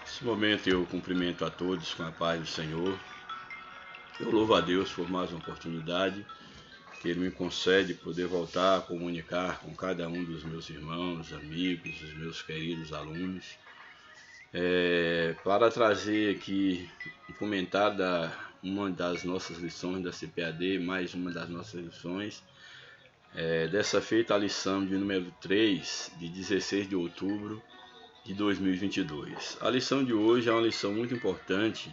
Nesse momento eu cumprimento a todos com a paz do Senhor. Eu louvo a Deus por mais uma oportunidade que Ele me concede poder voltar a comunicar com cada um dos meus irmãos, amigos, os meus queridos alunos, para trazer aqui um comentário da uma das nossas lições da CPAD, mais uma das nossas lições, dessa feita a lição de número 3, de 16 de outubro de 2022. A lição de hoje é uma lição muito importante,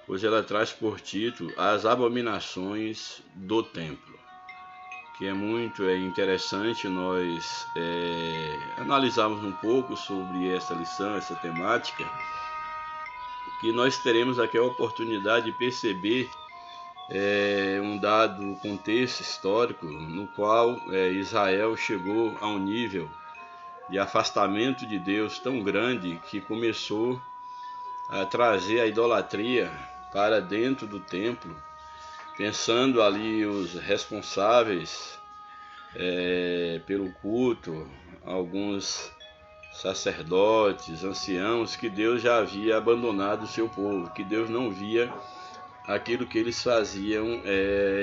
pois ela traz por título As Abominações do Templo, que é muito interessante nós analisarmos um pouco sobre essa lição, essa temática, que nós teremos aqui a oportunidade de perceber um dado contexto histórico no qual Israel chegou a um nível de afastamento de Deus tão grande que começou a trazer a idolatria para dentro do templo, pensando ali os responsáveis pelo culto, alguns sacerdotes, anciãos, que Deus já havia abandonado o seu povo, que Deus não via aquilo que eles faziam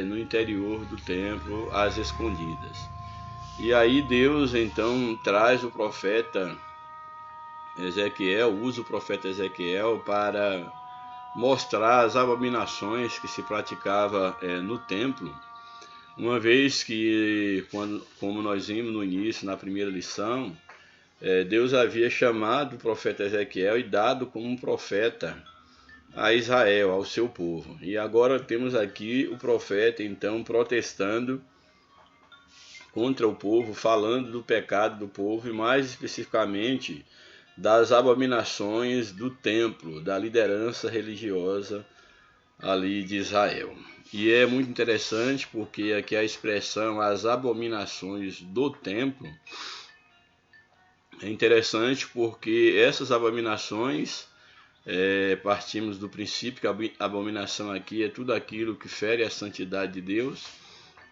no interior do templo, às escondidas. E aí Deus então traz o profeta Ezequiel, usa o profeta Ezequiel para mostrar as abominações que se praticava no templo, uma vez que, como nós vimos no início, na primeira lição, Deus havia chamado o profeta Ezequiel e dado como um profeta a Israel, ao seu povo. E agora temos aqui o profeta então protestando contra o povo, falando do pecado do povo e mais especificamente das abominações do templo, da liderança religiosa ali de Israel. E é muito interessante porque aqui a expressão as abominações do templo é interessante porque essas abominações, partimos do princípio que a abominação aqui é tudo aquilo que fere a santidade de Deus,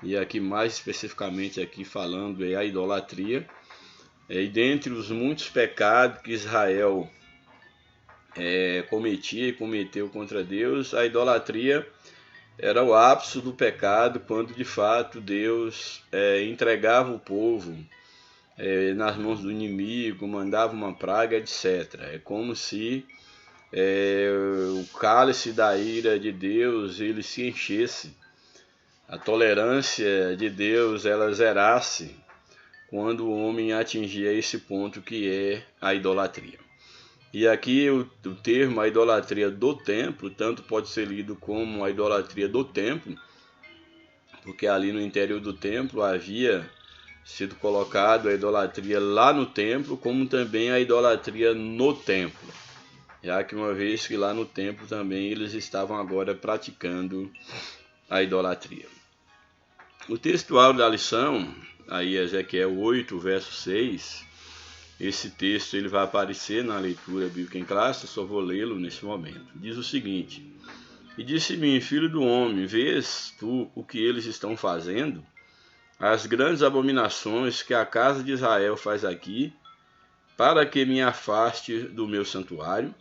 e aqui mais especificamente aqui falando a idolatria, e dentre os muitos pecados que Israel cometia e cometeu contra Deus, a idolatria era o ápice do pecado, quando de fato Deus entregava o povo nas mãos do inimigo, mandava uma praga, etc. É como se o cálice da ira de Deus ele se enchesse, a tolerância de Deus ela zerasse quando o homem atingia esse ponto que é a idolatria. E aqui o termo a idolatria do templo, tanto pode ser lido como a idolatria do templo, porque ali no interior do templo havia sido colocado a idolatria lá no templo, como também a idolatria no templo, já que uma vez que lá no templo também eles estavam agora praticando a idolatria. O textual da lição, aí Ezequiel 8, verso 6, esse texto ele vai aparecer na leitura bíblica em classe, eu só vou lê-lo nesse momento. Diz o seguinte: E disse-me, filho do homem, vês tu o que eles estão fazendo? As grandes abominações que a casa de Israel faz aqui, para que me afaste do meu santuário,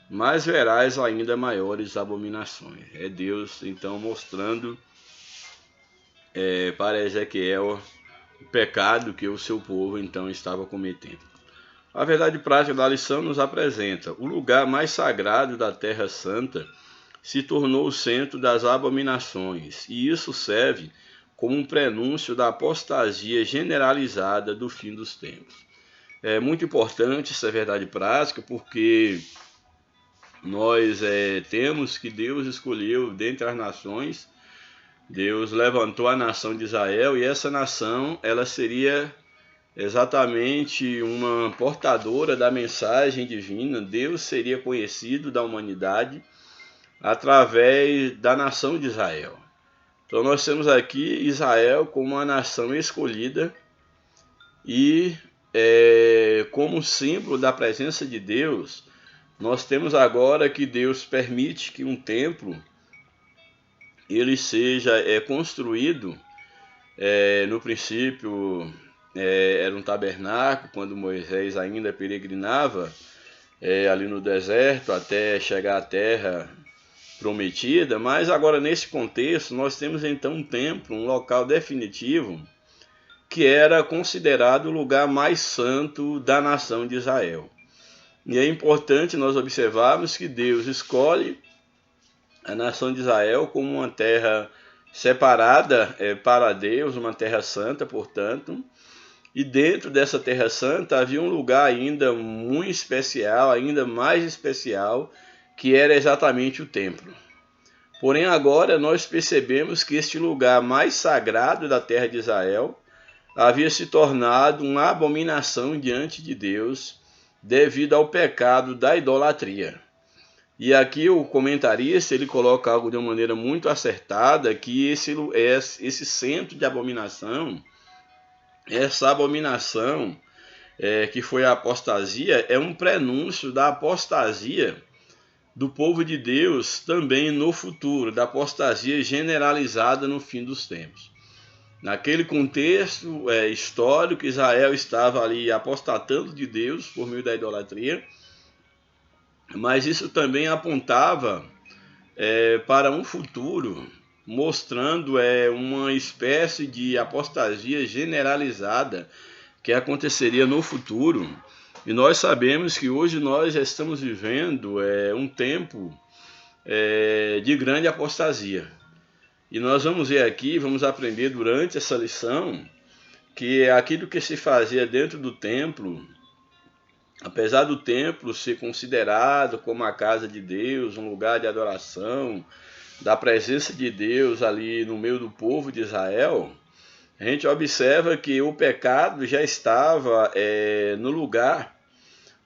mas verás ainda maiores abominações. É Deus então mostrando para Ezequiel o pecado que o seu povo então estava cometendo. A verdade prática da lição nos apresenta: o lugar mais sagrado da Terra Santa se tornou o centro das abominações, e isso serve como um prenúncio da apostasia generalizada do fim dos tempos. É muito importante essa verdade prática, porque nós temos que Deus escolheu dentre as nações, Deus levantou a nação de Israel, e essa nação ela seria exatamente uma portadora da mensagem divina. Deus seria conhecido da humanidade através da nação de Israel. Então nós temos aqui Israel como uma nação escolhida e como símbolo da presença de Deus, nós temos agora que Deus permite que um templo ele seja construído. No princípio era um tabernáculo, quando Moisés ainda peregrinava ali no deserto até chegar à terra prometida, mas agora nesse contexto nós temos então um templo, um local definitivo, que era considerado o lugar mais santo da nação de Israel. E é importante nós observarmos que Deus escolhe a nação de Israel como uma terra separada para Deus, uma terra santa, portanto, e dentro dessa terra santa havia um lugar ainda muito especial, ainda mais especial, que era exatamente o templo. Porém agora nós percebemos que este lugar mais sagrado da terra de Israel havia se tornado uma abominação diante de Deus devido ao pecado da idolatria. E aqui o comentarista ele coloca algo de uma maneira muito acertada, que esse centro de abominação, essa abominação que foi a apostasia, é um prenúncio da apostasia do povo de Deus também no futuro, da apostasia generalizada no fim dos tempos. Naquele contexto histórico, Israel estava ali apostatando de Deus por meio da idolatria, mas isso também apontava para um futuro, mostrando uma espécie de apostasia generalizada que aconteceria no futuro. E nós sabemos que hoje nós já estamos vivendo um tempo de grande apostasia. E nós vamos ver aqui, vamos aprender durante essa lição, que aquilo que se fazia dentro do templo, apesar do templo ser considerado como a casa de Deus, um lugar de adoração, da presença de Deus ali no meio do povo de Israel, a gente observa que o pecado já estava no lugar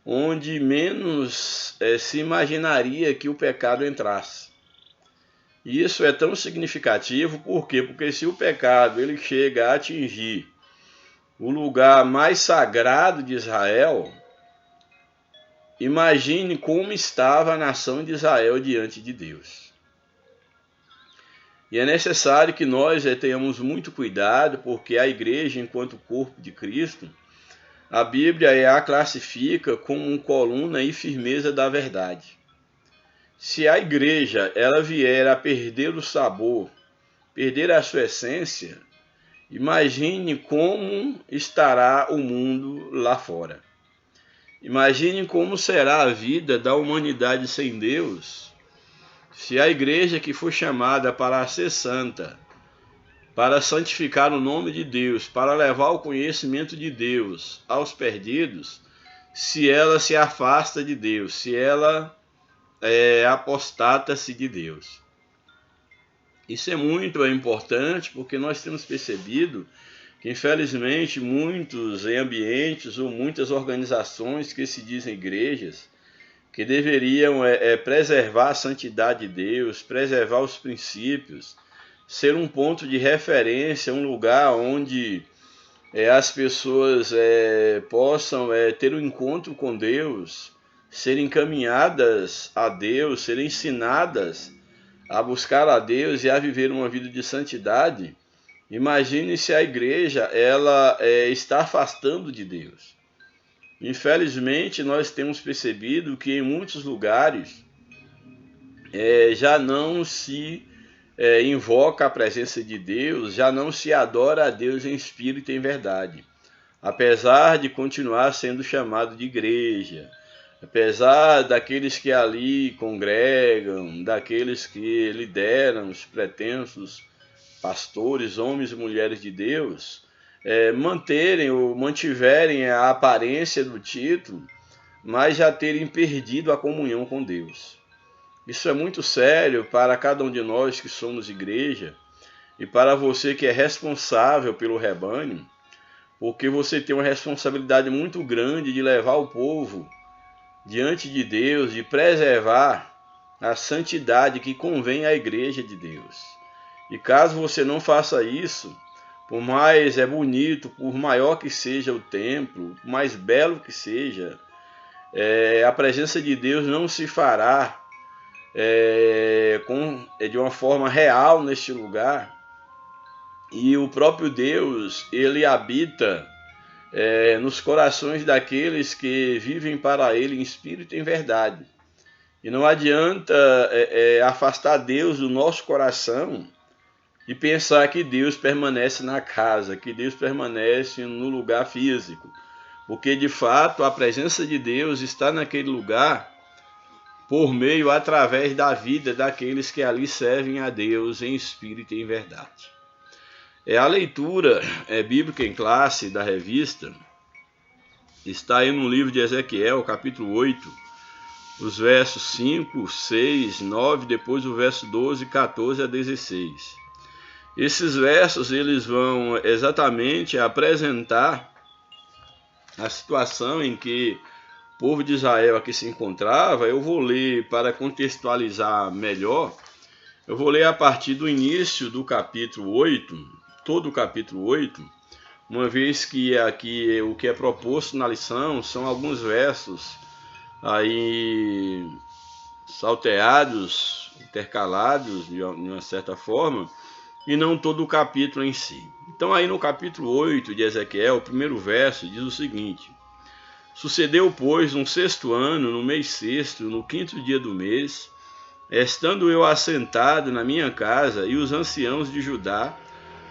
onde menos se imaginaria que o pecado entrasse. E isso é tão significativo, por quê? Porque se o pecado ele chega a atingir o lugar mais sagrado de Israel, imagine como estava a nação de Israel diante de Deus. E é necessário que nós tenhamos muito cuidado, porque a igreja, enquanto corpo de Cristo, a Bíblia a classifica como coluna e firmeza da verdade. Se a igreja ela vier a perder o sabor, perder a sua essência, imagine como estará o mundo lá fora. Imagine como será a vida da humanidade sem Deus, se a igreja que foi chamada para ser santa, para santificar o nome de Deus, para levar o conhecimento de Deus aos perdidos, se ela se afasta de Deus, se ela apostata-se de Deus. Isso é muito importante porque nós temos percebido que, infelizmente, muitos ambientes ou muitas organizações que se dizem igrejas, que deveriam preservar a santidade de Deus, preservar os princípios, ser um ponto de referência, um lugar onde as pessoas possam ter um encontro com Deus, serem encaminhadas a Deus, serem ensinadas a buscar a Deus e a viver uma vida de santidade. Imagine se a igreja ela está afastando de Deus. Infelizmente, nós temos percebido que em muitos lugares já não se invoca a presença de Deus, já não se adora a Deus em espírito e em verdade. Apesar de continuar sendo chamado de igreja, apesar daqueles que ali congregam, daqueles que lideram, os pretensos pastores, homens e mulheres de Deus, manterem ou mantiverem a aparência do título, mas já terem perdido a comunhão com Deus. Isso é muito sério para cada um de nós que somos igreja e para você que é responsável pelo rebanho, porque você tem uma responsabilidade muito grande de levar o povo diante de Deus, de preservar a santidade que convém à igreja de Deus. E caso você não faça isso, por mais bonito, por maior que seja o templo, por mais belo que seja, a presença de Deus não se fará de uma forma real neste lugar. E o próprio Deus, ele habita nos corações daqueles que vivem para Ele em espírito e em verdade. E não adianta afastar Deus do nosso coração e pensar que Deus permanece na casa, que Deus permanece no lugar físico. Porque de fato a presença de Deus está naquele lugar por meio, através da vida daqueles que ali servem a Deus em espírito e em verdade. A leitura bíblica em classe da revista está aí no livro de Ezequiel, capítulo 8, os versos 5, 6, 9, depois o verso 12, 14 a 16. Esses versos eles vão exatamente apresentar a situação em que o povo de Israel aqui se encontrava. Eu vou ler para contextualizar melhor. Eu vou ler a partir do início do capítulo 8, todo o capítulo 8, uma vez que aqui o que é proposto na lição são alguns versos aí salteados, intercalados de uma certa forma, e não todo o capítulo em si. Então aí no capítulo 8 de Ezequiel, o primeiro verso diz o seguinte: Sucedeu, pois, no 6º ano, no mês 6º, no 5º dia do mês, estando eu assentado na minha casa, e os anciãos de Judá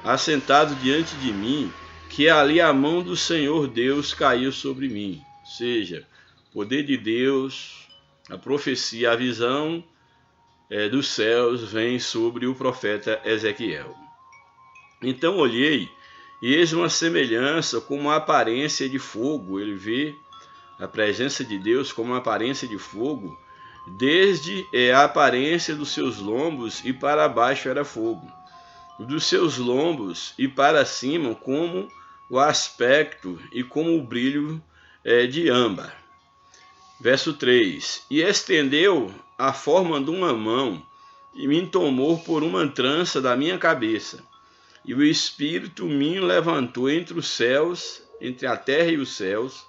assentados diante de mim, que ali a mão do Senhor Deus caiu sobre mim. Ou seja, o poder de Deus, a profecia, a visão dos céus vem sobre o profeta Ezequiel. Então olhei, e eis uma semelhança como uma aparência de fogo. Ele vê a presença de Deus como uma aparência de fogo, desde a aparência dos seus lombos e para baixo era fogo, dos seus lombos e para cima como o aspecto e como o brilho de âmbar. Verso 3: E estendeu a forma de uma mão e me tomou por uma trança da minha cabeça, e o Espírito me levantou entre os céus, entre a terra e os céus,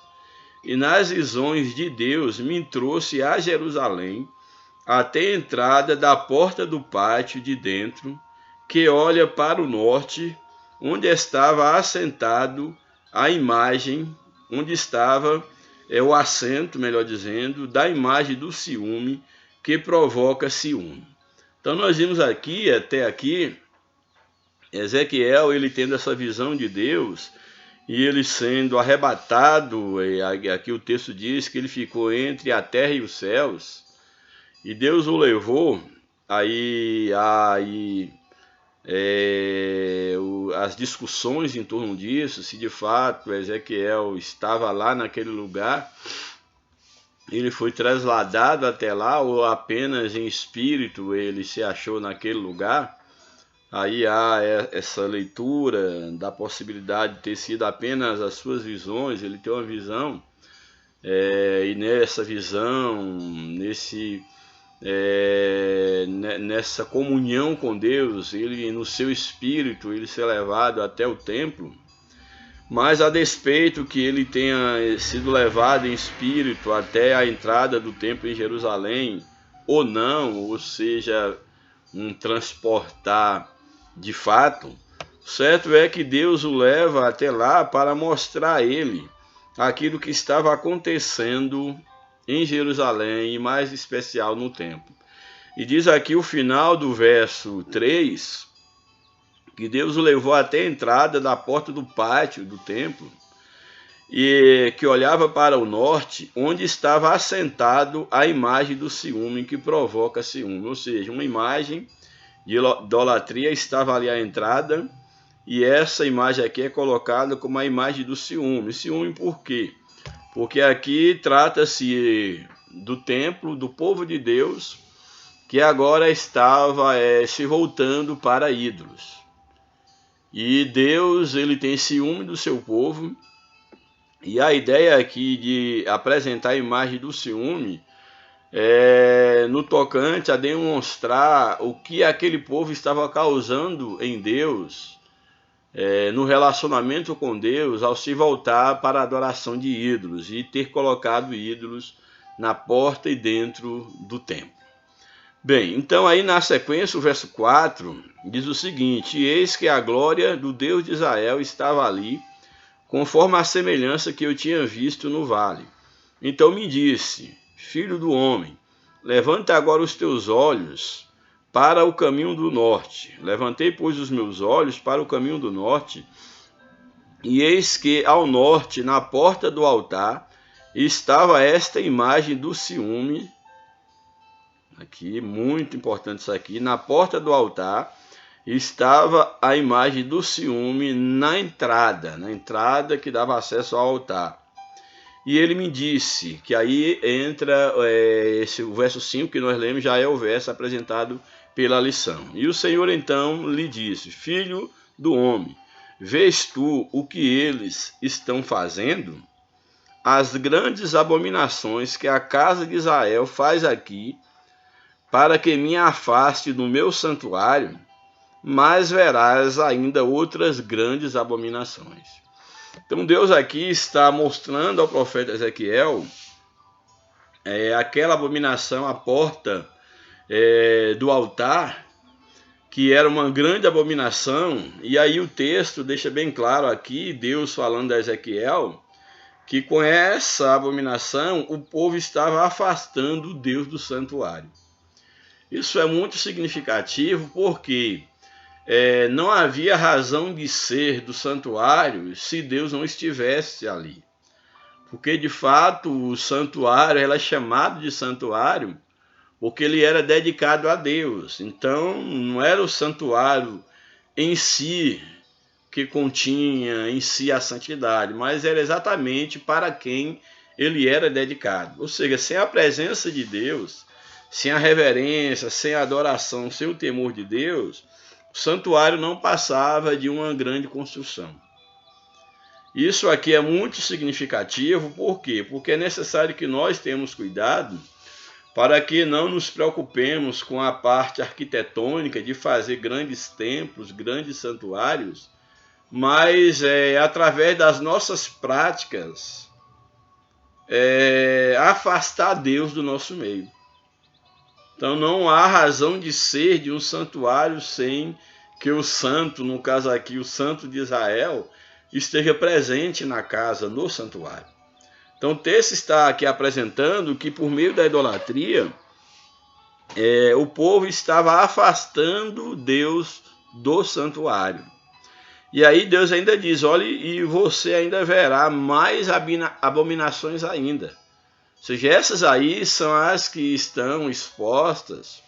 e nas visões de Deus me trouxe a Jerusalém, até a entrada da porta do pátio de dentro, que olha para o norte, onde estava assentado a imagem, onde estava o assento, melhor dizendo, da imagem do ciúme, que provoca ciúme. Então nós vimos aqui, até aqui, Ezequiel, ele tendo essa visão de Deus, e ele sendo arrebatado, aqui o texto diz que ele ficou entre a terra e os céus, e Deus o levou, as discussões em torno disso, se de fato Ezequiel estava lá naquele lugar, ele foi trasladado até lá, ou apenas em espírito ele se achou naquele lugar. Aí há essa leitura da possibilidade de ter sido apenas as suas visões. Ele tem uma visão, e nessa visão, nessa comunhão com Deus, ele no seu espírito, ele ser levado até o templo. Mas a despeito que ele tenha sido levado em espírito até a entrada do templo em Jerusalém, ou não, ou seja, um transportar de fato, certo é que Deus o leva até lá para mostrar a ele aquilo que estava acontecendo em Jerusalém, e mais especial no templo. E diz aqui o final do verso 3, que Deus o levou até a entrada da porta do pátio do templo, e que olhava para o norte, onde estava assentado a imagem do ciúme, que provoca ciúme. Ou seja, uma imagem de idolatria estava ali à entrada, e essa imagem aqui é colocada como a imagem do ciúme. Ciúme por quê? Porque aqui trata-se do templo, do povo de Deus, que agora estava se voltando para ídolos. E Deus, ele tem ciúme do seu povo, e a ideia aqui de apresentar a imagem do ciúme no tocante a demonstrar o que aquele povo estava causando em Deus, no relacionamento com Deus, ao se voltar para a adoração de ídolos e ter colocado ídolos na porta e dentro do templo. Bem, então aí na sequência o verso 4 diz o seguinte: E eis que a glória do Deus de Israel estava ali, conforme a semelhança que eu tinha visto no vale. Então me disse: Filho do homem, levanta agora os teus olhos para o caminho do norte. Levantei, pois, os meus olhos para o caminho do norte, e eis que ao norte, na porta do altar, estava esta imagem do ciúme. Aqui, muito importante isso aqui. Na porta do altar estava a imagem do ciúme na entrada que dava acesso ao altar. E ele me disse, que aí entra o verso 5 que nós lemos, já é o verso apresentado pela lição. E o Senhor então lhe disse: Filho do homem, vês tu o que eles estão fazendo? As grandes abominações que a casa de Israel faz aqui, para que me afaste do meu santuário, mas verás ainda outras grandes abominações. Então Deus aqui está mostrando ao profeta Ezequiel aquela abominação à porta do altar, que era uma grande abominação. E aí o texto deixa bem claro aqui, Deus falando a Ezequiel, que com essa abominação o povo estava afastando o Deus do santuário. Isso é muito significativo porque não havia razão de ser do santuário se Deus não estivesse ali. Porque, de fato, o santuário é chamado de santuário porque ele era dedicado a Deus. Então, não era o santuário em si que continha em si a santidade, mas era exatamente para quem ele era dedicado. Ou seja, sem a presença de Deus, sem a reverência, sem a adoração, sem o temor de Deus, o santuário não passava de uma grande construção. Isso aqui é muito significativo, por quê? Porque é necessário que nós tenhamos cuidado para que não nos preocupemos com a parte arquitetônica de fazer grandes templos, grandes santuários, mas através das nossas práticas afastar Deus do nosso meio. Então não há razão de ser de um santuário sem que o santo, no caso aqui o santo de Israel, esteja presente na casa, no santuário. Então o texto está aqui apresentando que por meio da idolatria, o povo estava afastando Deus do santuário. E aí Deus ainda diz: olha, e você ainda verá mais abominações ainda. Ou seja, essas aí são as que estão expostas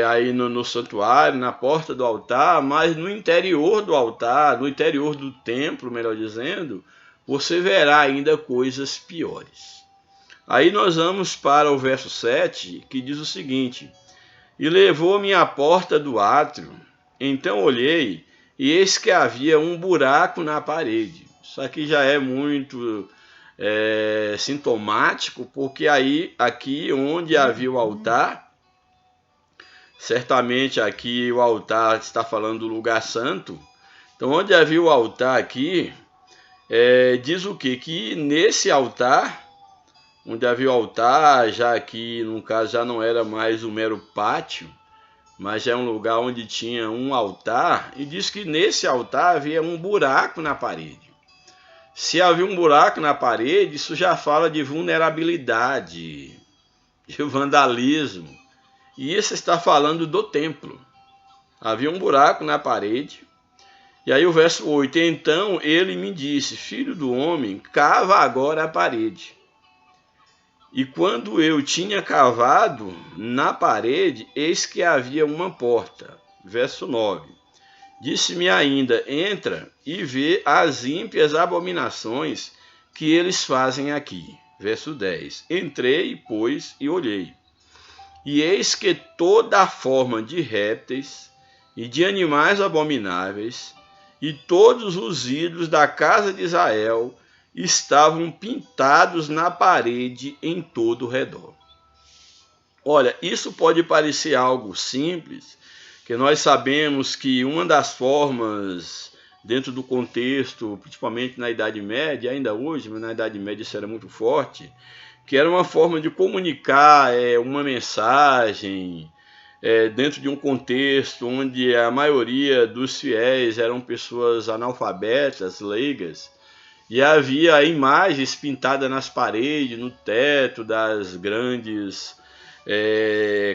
aí no santuário, na porta do altar, mas no interior do altar, no interior do templo, melhor dizendo, você verá ainda coisas piores. Aí nós vamos para o verso 7, que diz o seguinte: E levou-me à porta do átrio, então olhei, e eis que havia um buraco na parede. Isso aqui já é muito sintomático, porque aí, aqui onde havia o altar, certamente aqui o altar está falando do lugar santo. Então, onde havia o altar aqui, diz o quê? Que nesse altar, onde havia o altar, já aqui no caso já não era mais um mero pátio, mas já é um lugar onde tinha um altar, e diz que nesse altar havia um buraco na parede. Se havia um buraco na parede, isso já fala de vulnerabilidade, de vandalismo. E isso está falando do templo. Havia um buraco na parede. E aí o verso 8, então ele me disse: Filho do homem, cava agora a parede. E quando eu tinha cavado na parede, eis que havia uma porta. Verso 9. Disse-me ainda: entra e vê as ímpias abominações que eles fazem aqui. Verso 10. Entrei, pois, e olhei. E eis que toda a forma de répteis e de animais abomináveis e todos os ídolos da casa de Israel estavam pintados na parede em todo o redor. Olha, isso pode parecer algo simples, que nós sabemos que uma das formas, dentro do contexto, principalmente na Idade Média, ainda hoje, mas na Idade Média isso era muito forte, que era uma forma de comunicar uma mensagem dentro de um contexto onde a maioria dos fiéis eram pessoas analfabetas, leigas. e havia imagens pintadas nas paredes, no teto das grandes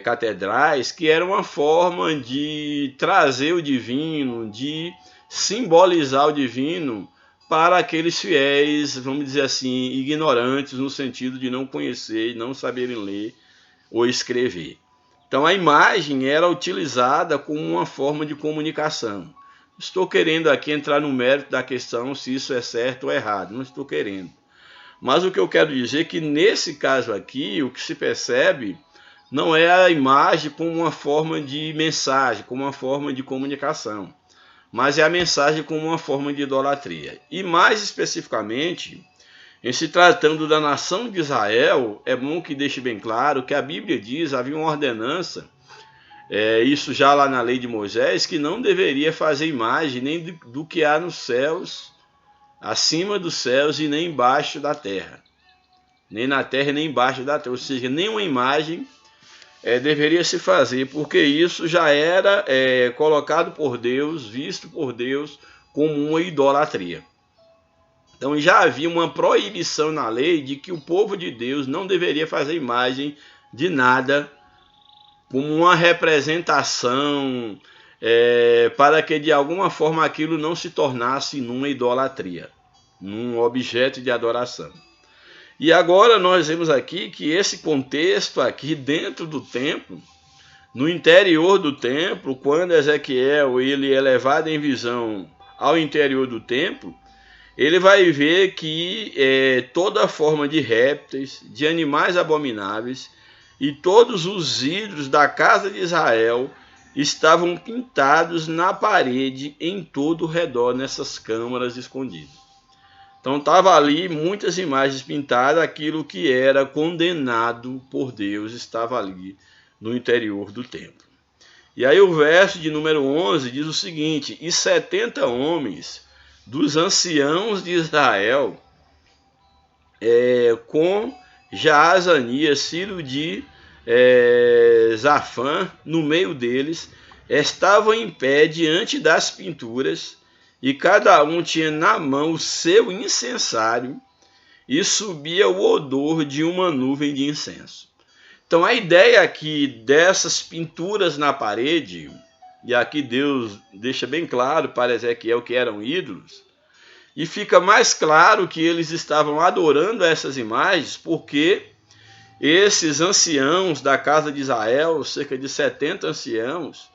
catedrais, que era uma forma de trazer o divino, de simbolizar o divino para aqueles fiéis, vamos dizer assim, ignorantes, no sentido de não conhecer e não saberem ler ou escrever. Então a imagem era utilizada como uma forma de comunicação. Estou querendo aqui entrar no mérito da questão se isso é certo ou errado, não estou querendo. Mas o que eu quero dizer é que nesse caso aqui, o que se percebe não é a imagem como uma forma de mensagem, como uma forma de comunicação, mas é a mensagem como uma forma de idolatria. E mais especificamente, em se tratando da nação de Israel, é bom que deixe bem claro que a Bíblia diz, havia uma ordenança, isso já lá na lei de Moisés, que não deveria fazer imagem nem do que há nos céus, acima dos céus e nem embaixo da terra. Nem na terra nem embaixo da terra, ou seja, nenhuma imagem deveria se fazer, porque isso já era colocado por Deus, visto por Deus como uma idolatria. Então já havia uma proibição na lei de que o povo de Deus não deveria fazer imagem de nada como uma representação para que de alguma forma aquilo não se tornasse numa idolatria, num objeto de adoração. E agora nós vemos aqui que esse contexto aqui dentro do templo, no interior do templo, quando Ezequiel ele é levado em visão ao interior do templo, ele vai ver que toda forma de répteis, de animais abomináveis e todos os ídolos da casa de Israel estavam pintados na parede em todo o redor nessas câmaras escondidas. Então estava ali muitas imagens pintadas, aquilo que era condenado por Deus estava ali no interior do templo. E aí o verso de número 11 diz o seguinte: e 70 homens dos anciãos de Israel, com Jaazanias, filho de Zafã, no meio deles, estavam em pé diante das pinturas, e cada um tinha na mão o seu incensário, e subia o odor de uma nuvem de incenso. Então a ideia aqui dessas pinturas na parede, e aqui Deus deixa bem claro para Ezequiel que eram ídolos, e fica mais claro que eles estavam adorando essas imagens, porque esses anciãos da casa de Israel, cerca de 70 anciãos,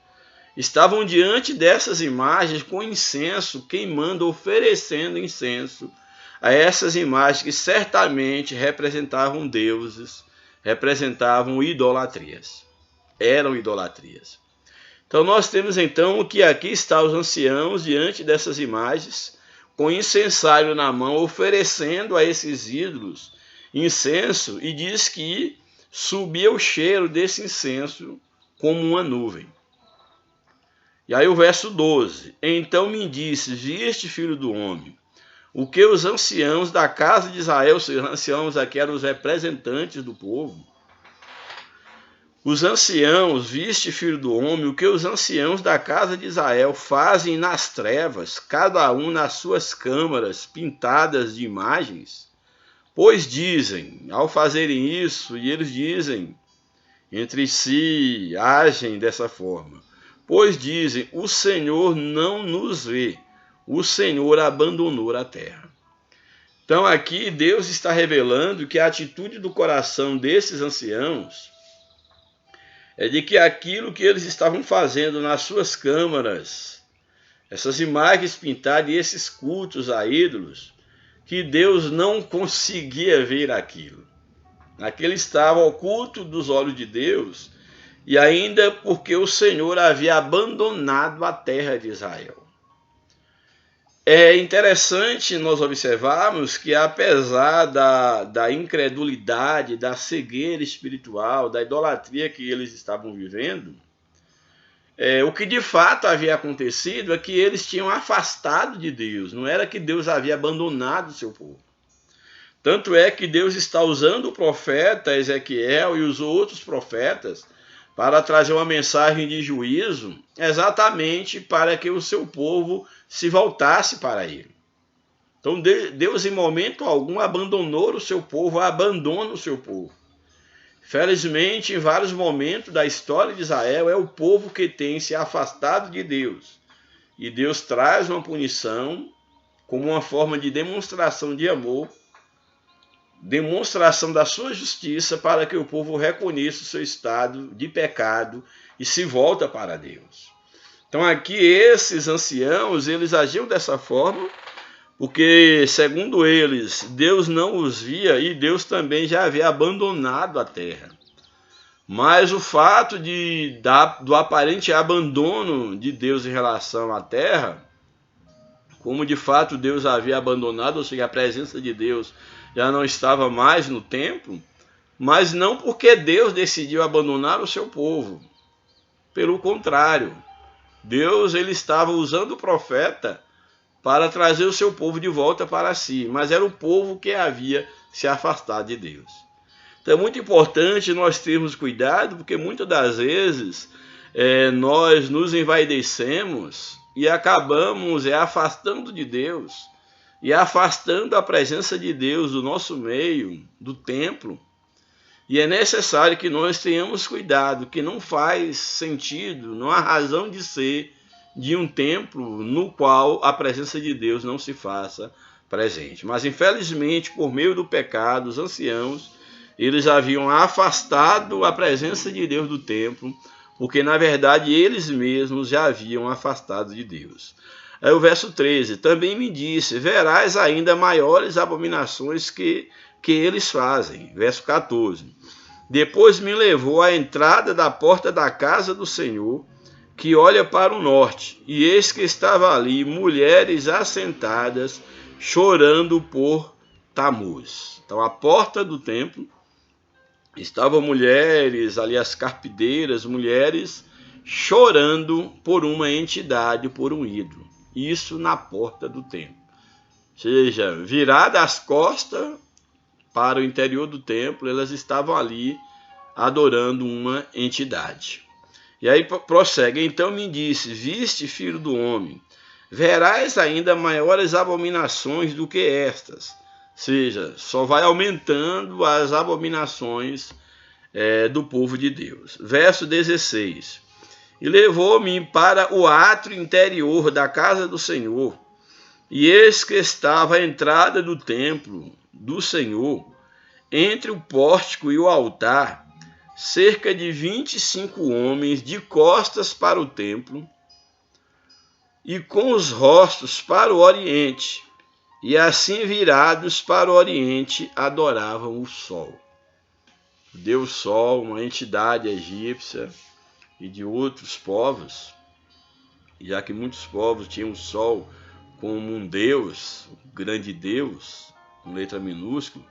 estavam diante dessas imagens com incenso, queimando, oferecendo incenso a essas imagens que certamente representavam deuses, representavam idolatrias, eram idolatrias. Então nós temos então que aqui está os anciãos diante dessas imagens, com incensário na mão, oferecendo a esses ídolos incenso, e diz que subia o cheiro desse incenso como uma nuvem. E aí o verso 12: então me disse, viste, filho do homem, o que os anciãos da casa de Israel, os anciãos aqui eram os representantes do povo, os anciãos, viste, filho do homem, o que os anciãos da casa de Israel fazem nas trevas, cada um nas suas câmaras pintadas de imagens? Pois dizem, ao fazerem isso, e eles dizem entre si, agem dessa forma, pois dizem, o Senhor não nos vê, o Senhor abandonou a terra. Então aqui Deus está revelando que a atitude do coração desses anciãos é de que aquilo que eles estavam fazendo nas suas câmaras, essas imagens pintadas e esses cultos a ídolos, que Deus não conseguia ver aquilo. Aquele estava oculto dos olhos de Deus, e ainda porque o Senhor havia abandonado a terra de Israel. É interessante nós observarmos que, apesar da incredulidade, da cegueira espiritual, da idolatria que eles estavam vivendo, o que de fato havia acontecido é que eles tinham afastado de Deus, não era que Deus havia abandonado o seu povo. Tanto é que Deus está usando o profeta Ezequiel e os outros profetas para trazer uma mensagem de juízo, exatamente para que o seu povo se voltasse para ele. Então Deus em momento algum abandonou o seu povo, abandona o seu povo. Felizmente, em vários momentos da história de Israel, é o povo que tem se afastado de Deus. E Deus traz uma punição como uma forma de demonstração de amor, demonstração da sua justiça, para que o povo reconheça o seu estado de pecado e se volta para Deus. Então aqui esses anciãos, eles agiam dessa forma, porque, segundo eles, Deus não os via e Deus também já havia abandonado a terra. Mas o fato do aparente abandono de Deus em relação à terra, como de fato Deus havia abandonado, ou seja, a presença de Deus já não estava mais no templo, mas não porque Deus decidiu abandonar o seu povo. Pelo contrário, Deus ele estava usando o profeta para trazer o seu povo de volta para si, mas era o povo que havia se afastado de Deus. Então é muito importante nós termos cuidado, porque muitas das vezes nós nos envaidecemos e acabamos afastando de Deus e afastando a presença de Deus do nosso meio, do templo. E é necessário que nós tenhamos cuidado, que não faz sentido, não há razão de ser de um templo no qual a presença de Deus não se faça presente. Mas infelizmente, por meio do pecado, os anciãos, eles haviam afastado a presença de Deus do templo, porque na verdade eles mesmos já haviam afastado de Deus. Aí o verso 13, também me disse, verás ainda maiores abominações que eles fazem. Verso 14, depois me levou à entrada da porta da casa do Senhor, que olha para o norte, e eis que estava ali mulheres assentadas, chorando por Tamuz. Então, a porta do templo, estavam mulheres, ali as carpideiras, mulheres, chorando por uma entidade, por um ídolo. Isso na porta do templo. Ou seja, viradas as costas para o interior do templo, elas estavam ali adorando uma entidade. E aí prossegue, então me disse, viste, filho do homem, verás ainda maiores abominações do que estas. Ou seja, só vai aumentando as abominações do povo de Deus. Verso 16, e levou-me para o átrio interior da casa do Senhor, e eis que estava a entrada do templo do Senhor, entre o pórtico e o altar, cerca de 25 homens de costas para o templo e com os rostos para o oriente, e assim virados para o oriente adoravam o sol. O Deus Sol, uma entidade egípcia e de outros povos, já que muitos povos tinham o sol como um Deus, um grande Deus, com letra minúscula.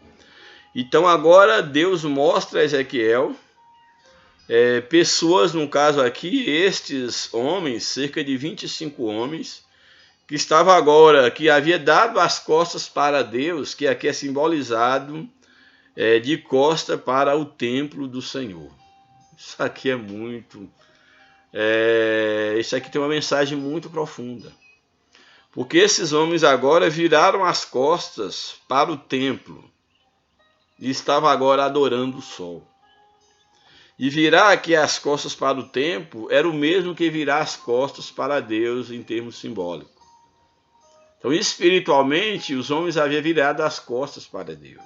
Então agora Deus mostra a Ezequiel pessoas, no caso aqui, estes homens, cerca de 25 homens, que estavam agora, que havia dado as costas para Deus, que aqui é simbolizado de costa para o templo do Senhor. Isso aqui é muito... isso aqui tem uma mensagem muito profunda. Porque esses homens agora viraram as costas para o templo e estavam agora adorando o sol. E virar aqui as costas para o templo era o mesmo que virar as costas para Deus em termos simbólicos. Então, espiritualmente, os homens haviam virado as costas para Deus.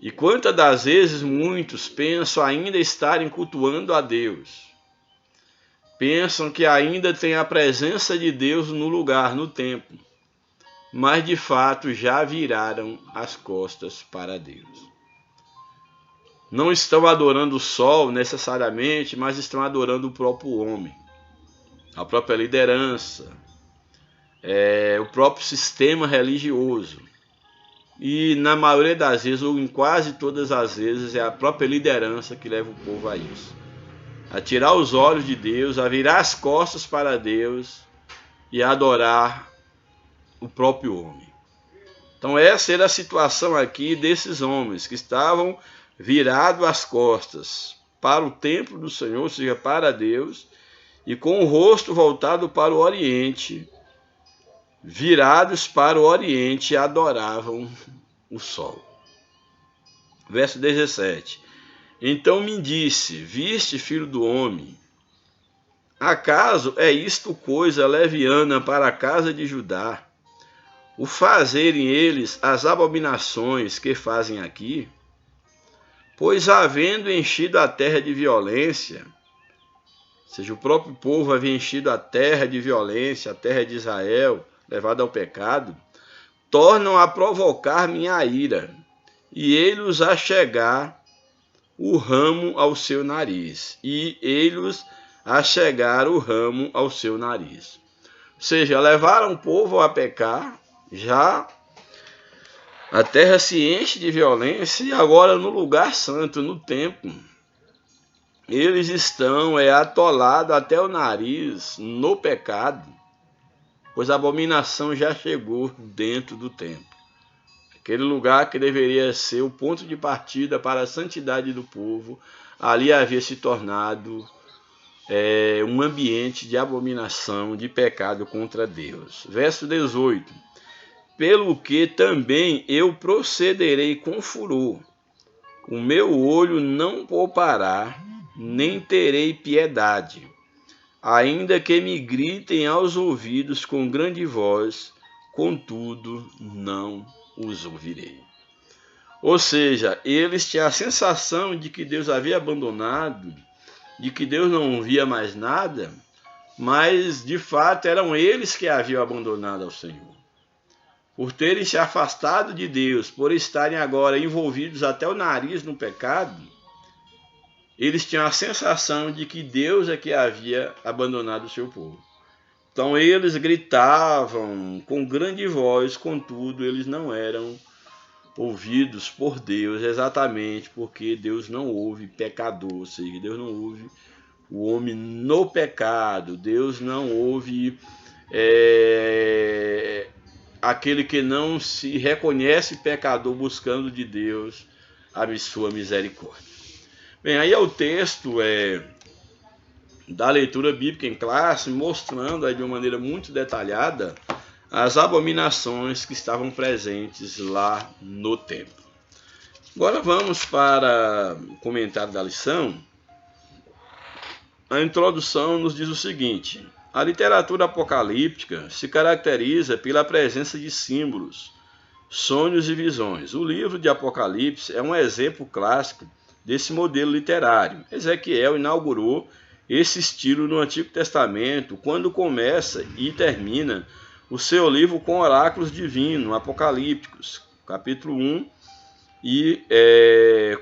E quantas das vezes muitos pensam ainda estarem cultuando a Deus. Pensam que ainda tem a presença de Deus no lugar, no templo. Mas, de fato, já viraram as costas para Deus. Não estão adorando o sol necessariamente, mas estão adorando o próprio homem, a própria liderança, o próprio sistema religioso. E na maioria das vezes, ou em quase todas as vezes, é a própria liderança que leva o povo a isso. A tirar os olhos de Deus, a virar as costas para Deus e a adorar o próprio homem. Então essa era a situação aqui desses homens que estavam virado as costas para o templo do Senhor, ou seja, para Deus, e com o rosto voltado para o oriente, virados para o oriente, adoravam o sol. Verso 17. Então me disse: viste, filho do homem, acaso é isto coisa leviana para a casa de Judá, o fazerem eles as abominações que fazem aqui? Pois havendo enchido a terra de violência, ou seja, o próprio povo havia enchido a terra de violência, a terra de Israel, levada ao pecado, tornam a provocar minha ira, e eles a chegar o ramo ao seu nariz, ao seu nariz. Ou seja, levaram o povo a pecar, já a terra se enche de violência, e agora no lugar santo, no templo, eles estão atolados até o nariz no pecado, pois a abominação já chegou dentro do templo. Aquele lugar que deveria ser o ponto de partida para a santidade do povo, ali havia se tornado um ambiente de abominação, de pecado contra Deus. Verso 18. Pelo que também eu procederei com furor, o meu olho não poupará, nem terei piedade, ainda que me gritem aos ouvidos com grande voz, contudo não os ouvirei. Ou seja, eles tinham a sensação de que Deus havia abandonado, de que Deus não via mais nada, mas de fato eram eles que haviam abandonado ao Senhor. Por terem se afastado de Deus, por estarem agora envolvidos até o nariz no pecado, eles tinham a sensação de que Deus é que havia abandonado o seu povo. Então eles gritavam com grande voz, contudo eles não eram ouvidos por Deus, exatamente porque Deus não ouve pecador, ou seja, Deus não ouve o homem no pecado, Deus não ouve aquele que não se reconhece pecador buscando de Deus a sua misericórdia. Bem, aí é o texto da leitura bíblica em classe, mostrando de uma maneira muito detalhada as abominações que estavam presentes lá no templo. Agora vamos para o comentário da lição. A introdução nos diz o seguinte: a literatura apocalíptica se caracteriza pela presença de símbolos, sonhos e visões. O livro de Apocalipse é um exemplo clássico desse modelo literário. Ezequiel inaugurou esse estilo no Antigo Testamento, quando começa e termina o seu livro com oráculos divinos, apocalípticos, capítulo 1 e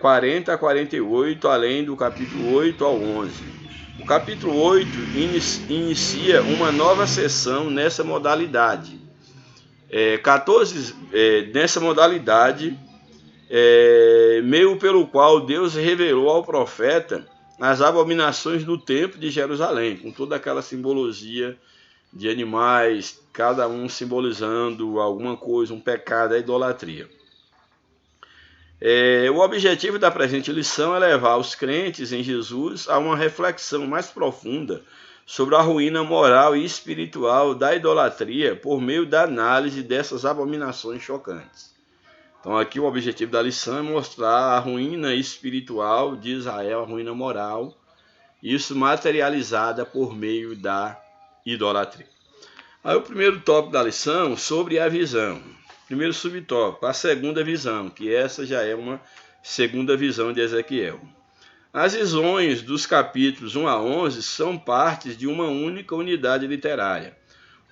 40 a 48, além do capítulo 8 ao 11. O capítulo 8 inicia uma nova sessão nessa modalidade. Nessa modalidade, meio pelo qual Deus revelou ao profeta as abominações do templo de Jerusalém, com toda aquela simbologia de animais, cada um simbolizando alguma coisa, um pecado, a idolatria. O objetivo da presente lição é levar os crentes em Jesus a uma reflexão mais profunda sobre a ruína moral e espiritual da idolatria por meio da análise dessas abominações chocantes. Então aqui o objetivo da lição é mostrar a ruína espiritual de Israel, a ruína moral, isso materializada por meio da idolatria. Aí o primeiro tópico da lição, sobre a visão. Primeiro subtópico, a segunda visão, que essa já é uma segunda visão de Ezequiel. As visões dos capítulos 1 a 11 são partes de uma única unidade literária.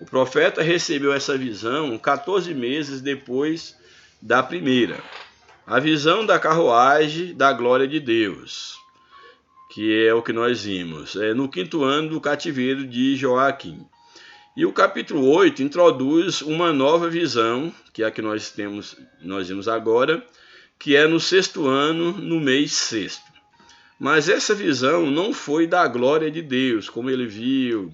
O profeta recebeu essa visão 14 meses depois da primeira. A visão da carruagem da glória de Deus, que é o que nós vimos, no 5º ano do cativeiro de Joaquim. E o capítulo 8 introduz uma nova visão, que é a que nós vimos agora, que é no 6º ano, no mês 6º. Mas essa visão não foi da glória de Deus, como ele viu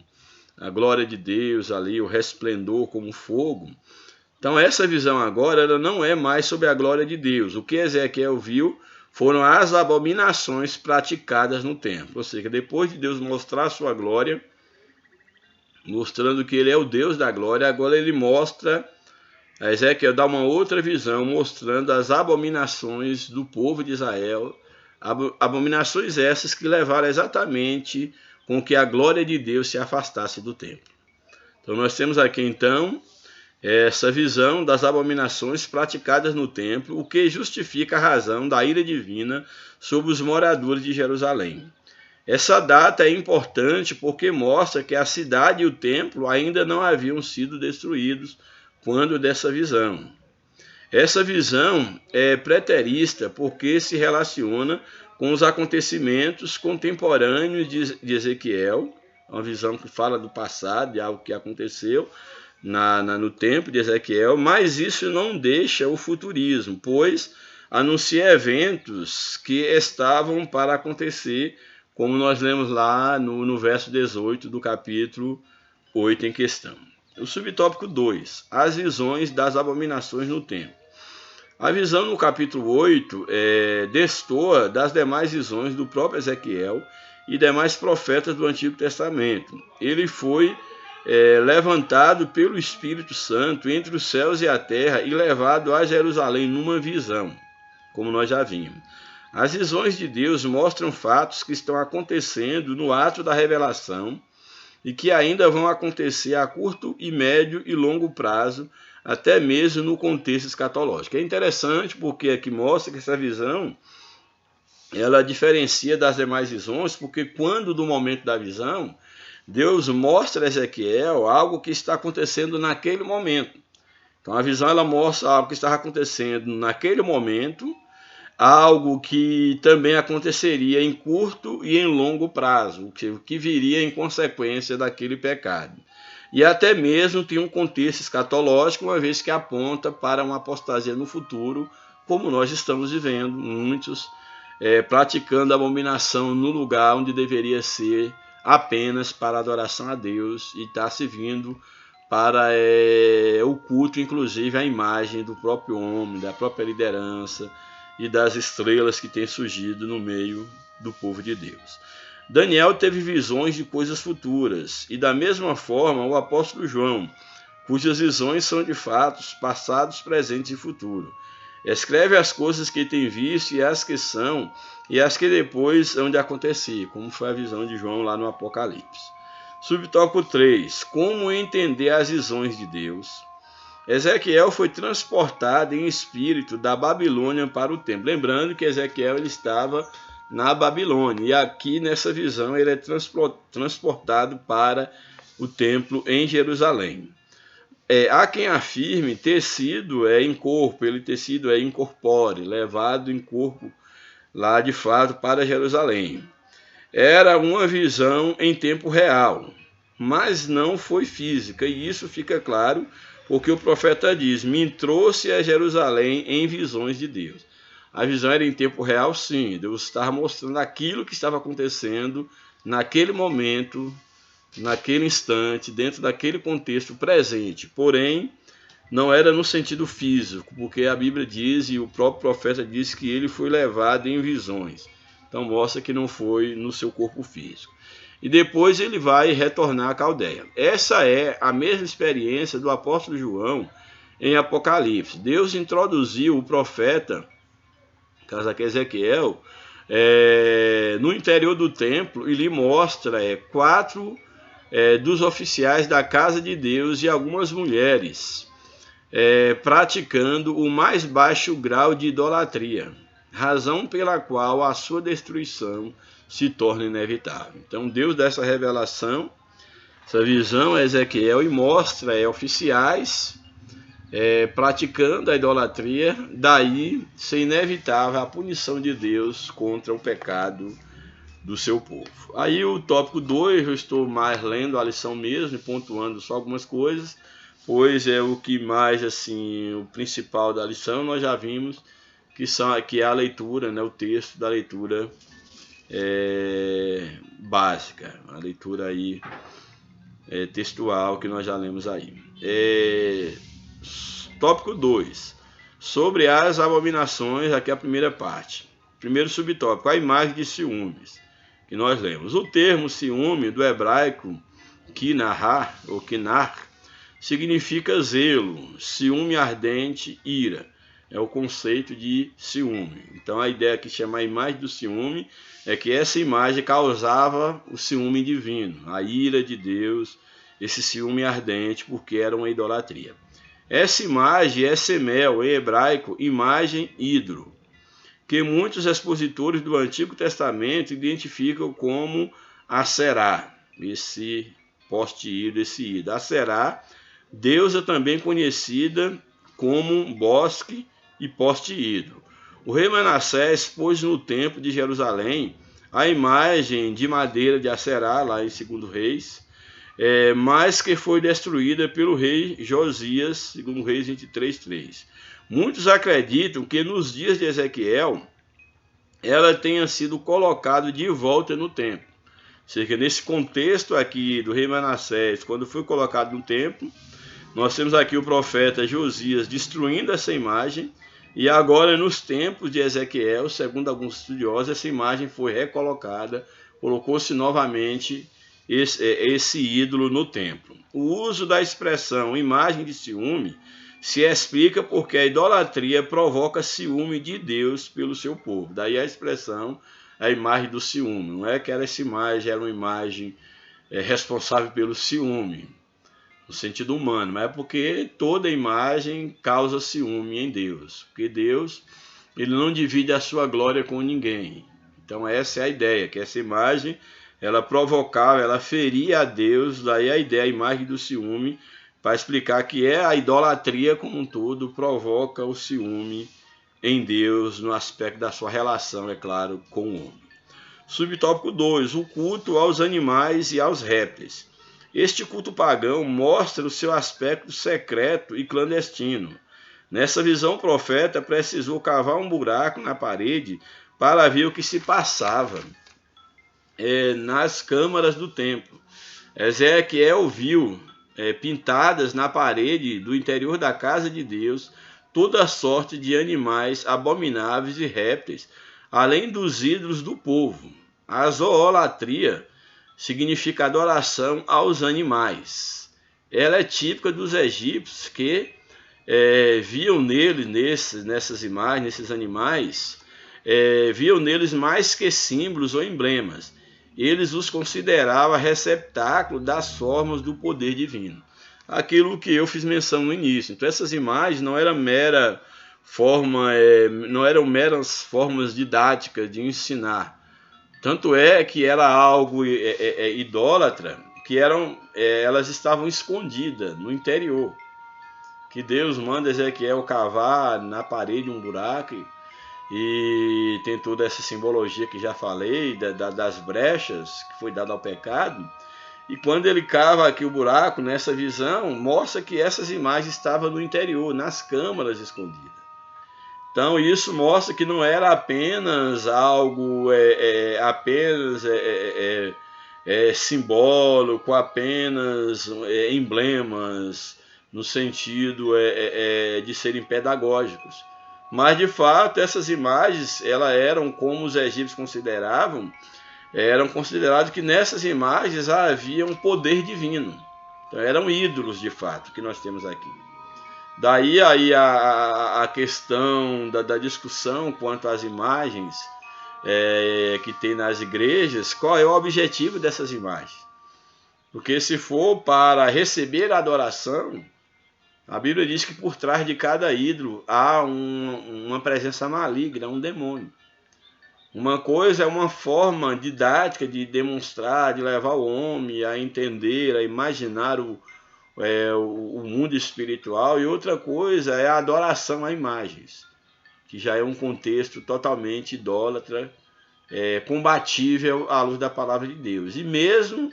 a glória de Deus ali, o resplendor como fogo. Então essa visão agora ela não é mais sobre a glória de Deus. O que Ezequiel viu foram as abominações praticadas no templo. Ou seja, depois de Deus mostrar a sua glória, mostrando que ele é o Deus da glória. Agora ele mostra, a Ezequiel dá uma outra visão, mostrando as abominações do povo de Israel, abominações essas que levaram exatamente com que a glória de Deus se afastasse do templo. Então nós temos aqui então essa visão das abominações praticadas no templo, o que justifica a razão da ira divina sobre os moradores de Jerusalém. Essa data é importante porque mostra que a cidade e o templo ainda não haviam sido destruídos quando dessa visão. Essa visão é preterista porque se relaciona com os acontecimentos contemporâneos de Ezequiel, uma visão que fala do passado, de algo que aconteceu no tempo de Ezequiel, mas isso não deixa o futurismo, pois anuncia eventos que estavam para acontecer, como nós lemos lá no verso 18 do capítulo 8 em questão. O subtópico 2, as visões das abominações no templo. A visão no capítulo 8 destoa das demais visões do próprio Ezequiel e demais profetas do Antigo Testamento. Ele foi levantado pelo Espírito Santo entre os céus e a terra e levado a Jerusalém numa visão, como nós já vimos. As visões de Deus mostram fatos que estão acontecendo no ato da revelação e que ainda vão acontecer a curto e médio e longo prazo, até mesmo no contexto escatológico. É interessante porque aqui mostra que essa visão ela diferencia das demais visões, porque quando do momento da visão, Deus mostra a Ezequiel algo que está acontecendo naquele momento. Então a visão ela mostra algo que estava acontecendo naquele momento, algo que também aconteceria em curto e em longo prazo, o que viria em consequência daquele pecado. E até mesmo tem um contexto escatológico, uma vez que aponta para uma apostasia no futuro, como nós estamos vivendo, muitos praticando abominação no lugar onde deveria ser apenas para adoração a Deus e está servindo para o culto, inclusive a imagem do próprio homem, da própria liderança e das estrelas que têm surgido no meio do povo de Deus. Daniel teve visões de coisas futuras, e da mesma forma o apóstolo João, cujas visões são de fatos passados, presentes e futuros. Escreve as coisas que tem visto e as que são, e as que depois hão de acontecer, como foi a visão de João lá no Apocalipse. Subtópico 3. Como entender as visões de Deus? Ezequiel foi transportado em espírito da Babilônia para o templo. Lembrando que Ezequiel ele estava na Babilônia, e aqui nessa visão ele é transportado para o templo em Jerusalém. Há quem afirme ter sido em corpo, ele ter sido incorpóreo, levado em corpo lá de fato para Jerusalém. Era uma visão em tempo real, mas não foi física, e isso fica claro porque o profeta diz: me trouxe a Jerusalém em visões de Deus. A visão era em tempo real, sim. Deus estava mostrando aquilo que estava acontecendo naquele momento, naquele instante, dentro daquele contexto presente. Porém, não era no sentido físico, porque a Bíblia diz e o próprio profeta diz que ele foi levado em visões. Então mostra que não foi no seu corpo físico. E depois ele vai retornar à Caldeia. Essa é a mesma experiência do apóstolo João em Apocalipse. Deus introduziu o profeta, caso aqui Ezequiel, no interior do templo e lhe mostra 4 dos oficiais da casa de Deus e algumas mulheres praticando o mais baixo grau de idolatria, razão pela qual a sua destruição se torna inevitável. Então Deus dá essa revelação, essa visão a Ezequiel e mostra oficiais praticando a idolatria, daí ser inevitável a punição de Deus contra o pecado do seu povo. Aí o tópico 2, eu estou mais lendo a lição mesmo e pontuando só algumas coisas, pois é o que mais, assim, o principal da lição nós já vimos, que é a leitura, o texto da leitura básica, a leitura aí textual que nós já lemos aí. Tópico 2, sobre as abominações, aqui é a primeira parte. Primeiro subtópico, a imagem de ciúmes, que nós lemos. O termo ciúme do hebraico kinahá, ou kinar, significa zelo, ciúme ardente, ira. É o conceito de ciúme. Então a ideia que chama a imagem do ciúme é que essa imagem causava o ciúme divino, a ira de Deus, esse ciúme ardente, porque era uma idolatria. Essa imagem é semel, em hebraico, imagem ídolo, que muitos expositores do Antigo Testamento identificam como Aserá, esse poste ídolo, esse ídolo. Aserá, deusa também conhecida como bosque e poste ídolo. O rei Manassés pôs no templo de Jerusalém a imagem de madeira de Aserá, lá em 2 Reis, mas que foi destruída pelo rei Josias, 2 Reis 23:3. Muitos acreditam que nos dias de Ezequiel ela tenha sido colocada de volta no templo. Ou seja, nesse contexto aqui do rei Manassés, quando foi colocado no templo, nós temos aqui o profeta Josias destruindo essa imagem, e agora nos tempos de Ezequiel, segundo alguns estudiosos, essa imagem foi recolocada, colocou-se novamente esse ídolo no templo. O uso da expressão imagem de ciúme se explica porque a idolatria provoca ciúme de Deus pelo seu povo. Daí a expressão, a imagem do ciúme. Não é que essa imagem era uma imagem responsável pelo ciúme, no sentido humano, mas é porque toda imagem causa ciúme em Deus. Porque Deus, ele não divide a sua glória com ninguém. Então essa é a ideia, que essa imagem, ela provocava, ela feria a Deus, daí a ideia, a imagem do ciúme, para explicar que a idolatria como um todo provoca o ciúme em Deus no aspecto da sua relação, é claro, com o homem. Subtópico 2, o culto aos animais e aos répteis. Este culto pagão mostra o seu aspecto secreto e clandestino. Nessa visão, o profeta precisou cavar um buraco na parede para ver o que se passava nas câmaras do templo. Ezequiel viu pintadas na parede do interior da casa de Deus toda sorte de animais abomináveis e répteis, além dos ídolos do povo. A zoolatria significa adoração aos animais. Ela é típica dos egípcios que viam nessas imagens, nesses animais, viam neles mais que símbolos ou emblemas. Eles os consideravam receptáculo das formas do poder divino. Aquilo que eu fiz menção no início. Então essas imagens não eram meras formas didáticas de ensinar. Tanto é que era algo idólatra, que elas estavam escondidas no interior. Que Deus manda Ezequiel cavar na parede um buraco, e tem toda essa simbologia que já falei, das brechas que foi dada ao pecado. E quando ele cava aqui o buraco, nessa visão, mostra que essas imagens estavam no interior, nas câmaras escondidas. Então isso mostra que não era apenas algo simbólico, apenas emblemas, no sentido de serem pedagógicos. Mas de fato essas imagens eram como os egípcios consideravam, eram considerados que nessas imagens havia um poder divino. Então eram ídolos de fato que nós temos aqui. Daí aí a questão da discussão quanto às imagens que tem nas igrejas, qual é o objetivo dessas imagens? Porque se for para receber a adoração, a Bíblia diz que por trás de cada ídolo há uma presença maligna, um demônio. Uma coisa é uma forma didática de demonstrar, de levar o homem a entender, a imaginar o mundo espiritual, e outra coisa é a adoração a imagens, que já é um contexto totalmente idólatra, combatível à luz da palavra de Deus. E mesmo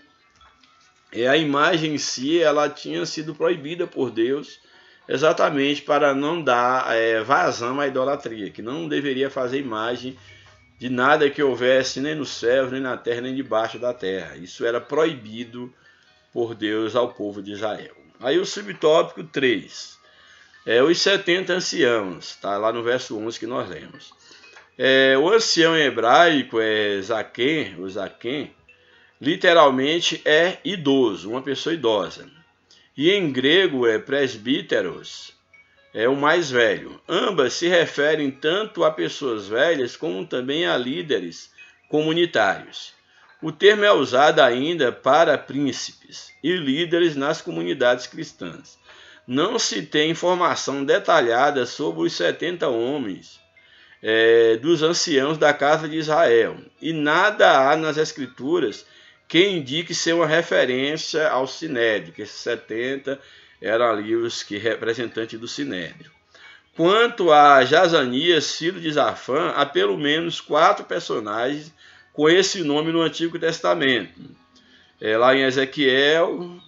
a imagem em si, ela tinha sido proibida por Deus exatamente para não dar vazão à idolatria, que não deveria fazer imagem de nada que houvesse nem no céu, nem na terra, nem debaixo da terra. Isso era proibido por Deus ao povo de Israel. Aí o subtópico 3, os 70 anciãos, está lá no verso 11 que nós lemos. O ancião em hebraico é Zaquém, ou Zaquém, literalmente é idoso, uma pessoa idosa. E em grego é presbíteros, é o mais velho. Ambas se referem tanto a pessoas velhas como também a líderes comunitários. O termo é usado ainda para príncipes e líderes nas comunidades cristãs. Não se tem informação detalhada sobre os 70 homens dos anciãos da casa de Israel, e nada há nas escrituras que indique ser uma referência ao Sinédrio, que esses 70 eram ali os representantes do Sinédrio. Quanto a Jazanias, filho de Zafã, há pelo menos 4 personagens com esse nome no Antigo Testamento. Lá em Ezequiel,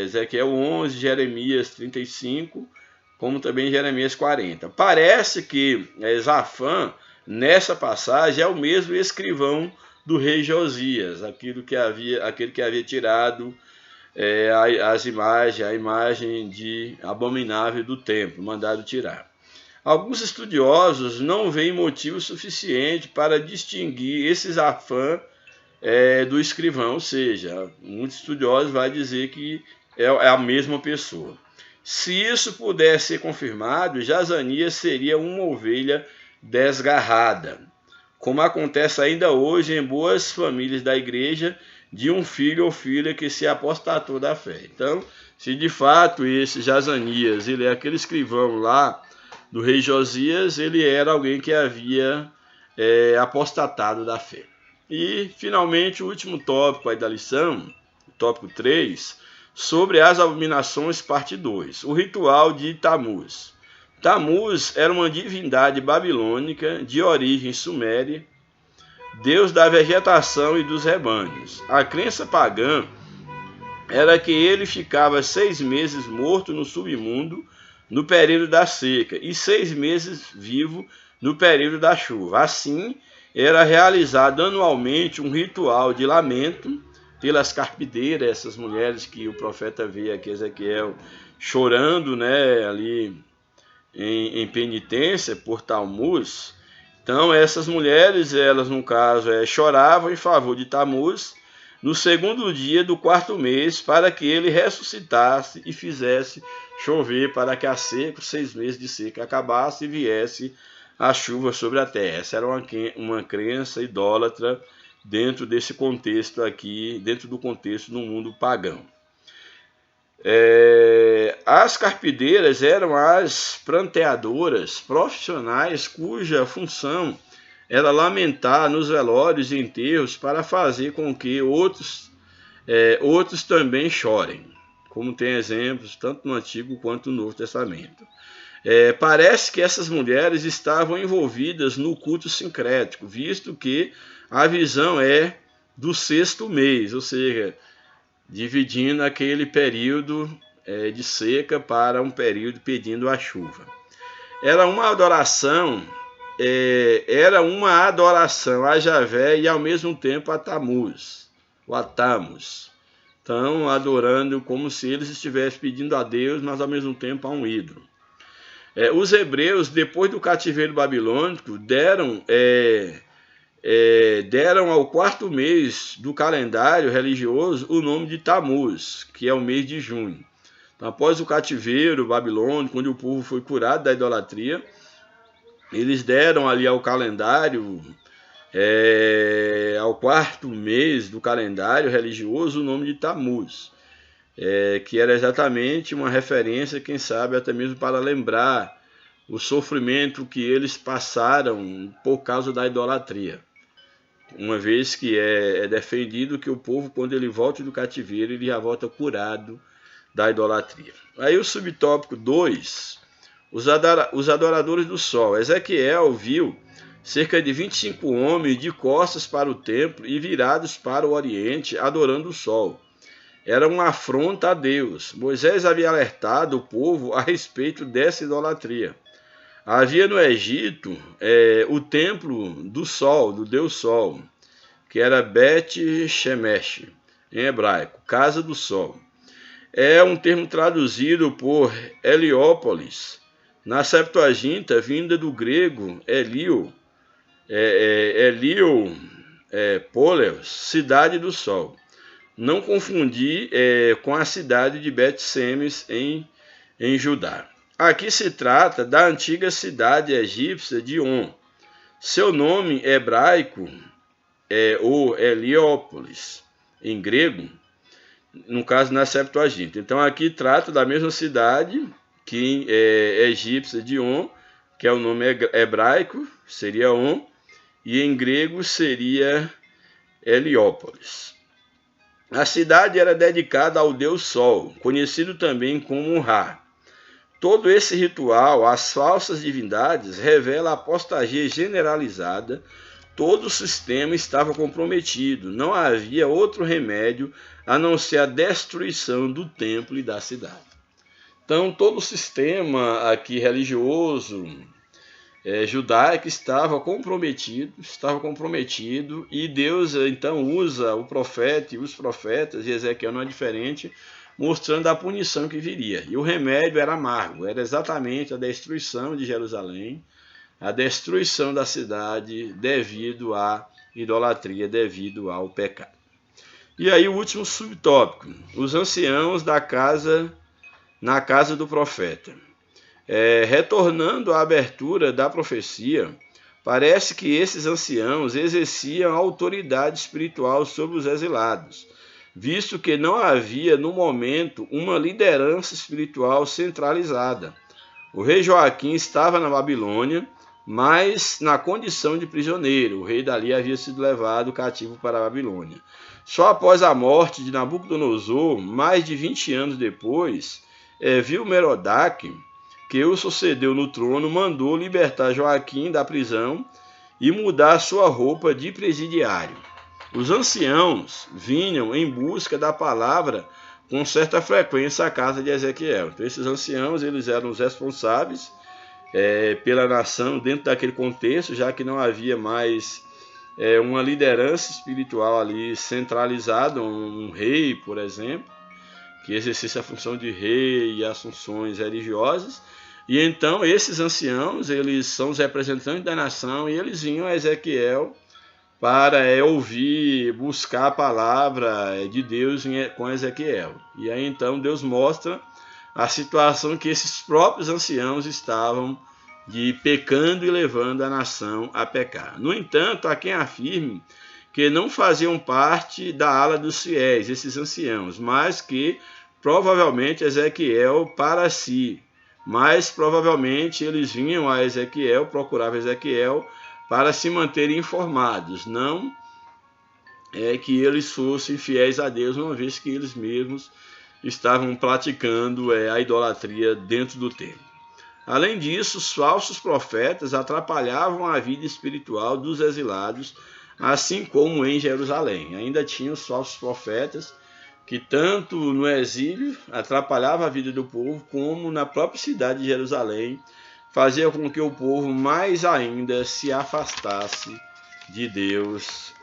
Ezequiel 11, Jeremias 35, como também Jeremias 40. Parece que Zafã, nessa passagem, é o mesmo escrivão do rei Josias, aquele que havia tirado a imagem de abominável do templo, mandado tirar. Alguns estudiosos não veem motivo suficiente para distinguir esse Zafã do escrivão, ou seja, muitos estudiosos vão dizer que é a mesma pessoa. Se isso pudesse ser confirmado, Jazanias seria uma ovelha desgarrada, como acontece ainda hoje em boas famílias da igreja, de um filho ou filha que se apostatou da fé. Então, se de fato esse Jazanias, ele é aquele escrivão lá do rei Josias, ele era alguém que havia apostatado da fé. E, finalmente, o último tópico aí da lição, o tópico 3, sobre as abominações, parte 2, o ritual de Tamuz. Tamuz era uma divindade babilônica de origem suméria, deus da vegetação e dos rebanhos. A crença pagã era que ele ficava 6 meses morto no submundo no período da seca e 6 meses vivo no período da chuva. Assim, era realizado anualmente um ritual de lamento pelas carpideiras, essas mulheres que o profeta vê aqui, Ezequiel, chorando, ali em penitência por Tamuz. Então, essas mulheres, elas no caso, choravam em favor de Tamuz no segundo dia do 4º mês, para que ele ressuscitasse e fizesse chover, para que a seca, os 6 meses de seca acabasse e viesse a chuva sobre a terra. Essa era uma crença idólatra dentro desse contexto aqui, dentro do contexto do mundo pagão. As carpideiras eram as pranteadoras profissionais cuja função era lamentar nos velórios e enterros para fazer com que outros também chorem, como tem exemplos tanto no Antigo quanto no Novo Testamento. Parece que essas mulheres estavam envolvidas no culto sincrético, visto que a visão é do 6º mês, ou seja, dividindo aquele período de seca para um período pedindo a chuva. Era uma adoração a Javé e ao mesmo tempo a Tamuz, o Atamos. Então, adorando como se eles estivessem pedindo a Deus, mas ao mesmo tempo a um ídolo. Os hebreus, depois do cativeiro babilônico, deram ao 4º mês do calendário religioso o nome de Tamuz, que é o mês de junho. Então, após o cativeiro babilônico, quando o povo foi curado da idolatria, eles deram ali ao calendário, ao 4º mês do calendário religioso, o nome de Tamuz, que era exatamente uma referência, quem sabe até mesmo para lembrar o sofrimento que eles passaram por causa da idolatria. Uma vez que é defendido que o povo, quando ele volta do cativeiro, ele já volta curado da idolatria. Aí o subtópico 2, os adoradores do sol. Ezequiel viu cerca de 25 homens de costas para o templo e virados para o oriente, adorando o sol. Era uma afronta a Deus. Moisés havia alertado o povo a respeito dessa idolatria. Havia no Egito o templo do sol, do deus sol, que era Bet Shemesh, em hebraico, casa do sol. É um termo traduzido por Heliópolis, na Septuaginta, vinda do grego Elio, Póleos, cidade do sol. Não confundir com a cidade de Bet-Semes em Judá. Aqui se trata da antiga cidade egípcia de On. Seu nome hebraico ou Heliópolis, em grego, no caso na Septuaginta. Então aqui trata da mesma cidade que é egípcia de On, que é o nome hebraico, seria On, e em grego seria Heliópolis. A cidade era dedicada ao deus Sol, conhecido também como Ra. Todo esse ritual, as falsas divindades, revela a apostasia generalizada. Todo o sistema estava comprometido. Não havia outro remédio a não ser a destruição do templo e da cidade. Então, todo o sistema aqui religioso, judaico estava comprometido, e Deus então usa o profeta e os profetas, e Ezequiel não é diferente, mostrando a punição que viria. E o remédio era amargo, era exatamente a destruição de Jerusalém, a destruição da cidade devido à idolatria, devido ao pecado. E aí o último subtópico, os anciãos na casa do profeta. Retornando à abertura da profecia, parece que esses anciãos exerciam autoridade espiritual sobre os exilados, visto que não havia no momento uma liderança espiritual centralizada. O rei Joaquim estava na Babilônia, mas na condição de prisioneiro. O rei dali havia sido levado cativo para a Babilônia. Só após a morte de Nabucodonosor, mais de 20 anos depois, viu Merodach, que o sucedeu no trono, mandou libertar Joaquim da prisão e mudar sua roupa de presidiário. Os anciãos vinham em busca da palavra com certa frequência à casa de Ezequiel. Então, esses anciãos eles eram os responsáveis pela nação dentro daquele contexto, já que não havia mais uma liderança espiritual ali centralizada, um rei, por exemplo, que exercesse a função de rei e as funções religiosas. E então esses anciãos, eles são os representantes da nação, e eles vinham a Ezequiel para ouvir, buscar a palavra de Deus com Ezequiel. E aí então Deus mostra a situação que esses próprios anciãos estavam pecando e levando a nação a pecar. No entanto, há quem afirme que não faziam parte da ala dos fiéis, esses anciãos, mas que provavelmente Ezequiel para si, mas provavelmente eles vinham a Ezequiel, procuravam Ezequiel para se manterem informados, não que eles fossem fiéis a Deus, uma vez que eles mesmos estavam praticando a idolatria dentro do templo. Além disso, os falsos profetas atrapalhavam a vida espiritual dos exilados, assim como em Jerusalém. Ainda tinha os falsos profetas que tanto no exílio atrapalhava a vida do povo, como na própria cidade de Jerusalém, fazia com que o povo mais ainda se afastasse de Deus,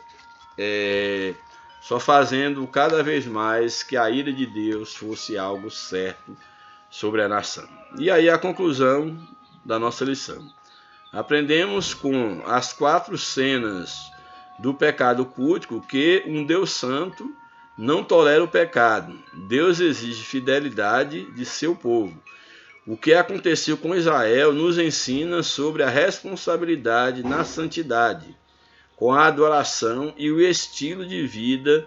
só fazendo cada vez mais que a ira de Deus fosse algo certo sobre a nação. E aí a conclusão da nossa lição. Aprendemos com as 4 cenas do pecado cultico que um Deus santo não tolera o pecado. Deus exige fidelidade de seu povo. O que aconteceu com Israel nos ensina sobre a responsabilidade na santidade, com a adoração e o estilo de vida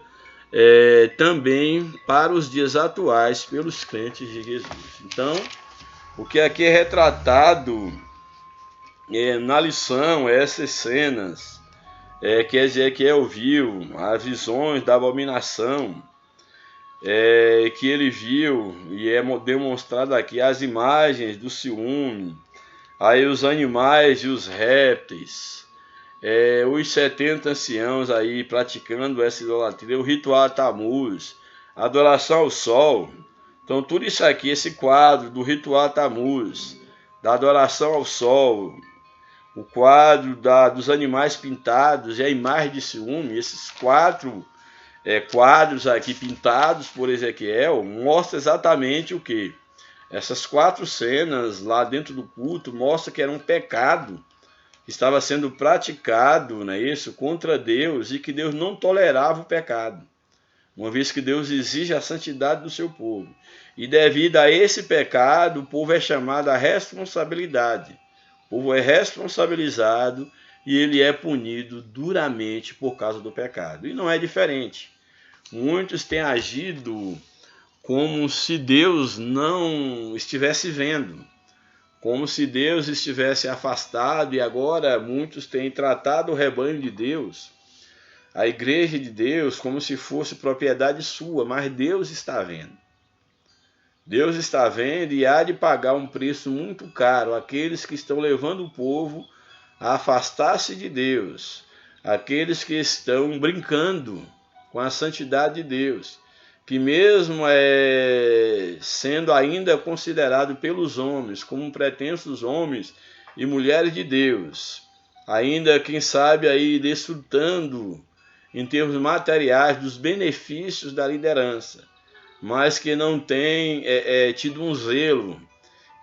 também para os dias atuais pelos crentes de Jesus. Então, o que aqui é retratado na lição, essas cenas que Ezequiel viu, as visões da abominação que ele viu, e é demonstrado aqui as imagens do ciúme, aí os animais e os répteis, os 70 anciãos aí praticando essa idolatria, o ritual a Tamuz, a adoração ao sol. Então tudo isso aqui, esse quadro do ritual a Tamuz, da adoração ao sol, o quadro dos animais pintados e a imagem de ciúme, esses 4 quadros aqui pintados por Ezequiel, mostra exatamente o que? Essas 4 cenas lá dentro do culto mostram que era um pecado estava sendo praticado, não é isso, contra Deus, e que Deus não tolerava o pecado, uma vez que Deus exige a santidade do seu povo. E devido a esse pecado, o povo é chamado à responsabilidade. O povo é responsabilizado e ele é punido duramente por causa do pecado. E não é diferente. Muitos têm agido como se Deus não estivesse vendo, como se Deus estivesse afastado, e agora muitos têm tratado o rebanho de Deus, a igreja de Deus, como se fosse propriedade sua, mas Deus está vendo. Deus está vendo e há de pagar um preço muito caro àqueles que estão levando o povo a afastar-se de Deus, aqueles que estão brincando com a santidade de Deus, que mesmo sendo ainda considerado pelos homens como pretensos homens e mulheres de Deus, ainda quem sabe aí desfrutando em termos materiais dos benefícios da liderança, mas que não tem tido um zelo,